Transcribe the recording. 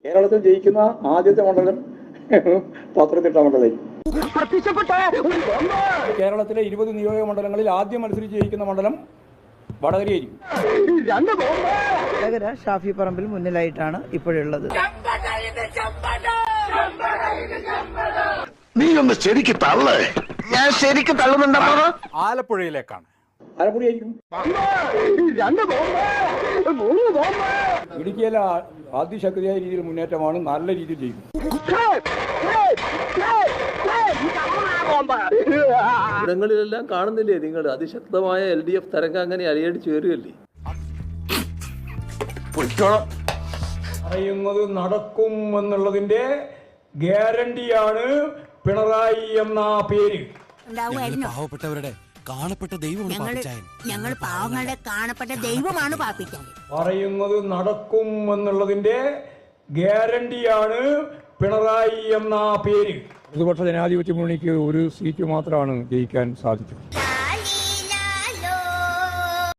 കേരളത്തിൽ ജയിക്കുന്ന ആദ്യത്തെ മണ്ഡലം പത്തനംതിട്ട മണ്ഡലം. കേരളത്തിലെ 20 നിയോജക മണ്ഡലങ്ങളിൽ ആദ്യം മത്സരിച്ച് ജയിക്കുന്ന മണ്ഡലം വടകരയായിരിക്കും. വടകര ഷാഫി പറമ്പിൽ മുന്നിലായിട്ടാണ് ഇപ്പോഴുള്ളത്. നീ ഒന്ന് ശരിക്ക് തള്ളേ. ഞാൻ ശരിക്ക് തള്ളുന്നുണ്ടോ? ആലപ്പുഴയിലേക്കാണ്. ആലപ്പുഴയായിരിക്കും. ഇടുക്കിയിലെ അതിശക്തിയായ രീതിയിൽ മുന്നേറ്റമാണ്. നല്ല രീതിയിൽ ജയിക്കും. ഇടങ്ങളിലെല്ലാം കാണുന്നില്ലേ നിങ്ങൾ? അതിശക്തമായ LDF തരംഗം അങ്ങനെ അലയടിച്ചു വരികയല്ലേ? പറയുന്നത് നടക്കും എന്നുള്ളതിന്റെ ഗ്യാരണ്ടിയാണ് പിണറായി എന്ന പേര്. പാവപ്പെട്ടവരുടെ കാണപ്പെട്ട ദൈവമാണ്. ഞങ്ങൾ പാവങ്ങളുടെ കാണപ്പെട്ട ദൈവമാണ് പാപ്പിക്കാൻ. പറയുന്നത് നടക്കും എന്നുള്ളതിന്റെ ഗ്യാരണ്ടിയാണ് പിണറായി എന്ന പേര്. പ്രതിപക്ഷ ജനാധിപത്യ മുന്നണിക്ക് ഒരു സീറ്റ് മാത്രമാണ് ജയിക്കാൻ സാധിച്ചത്.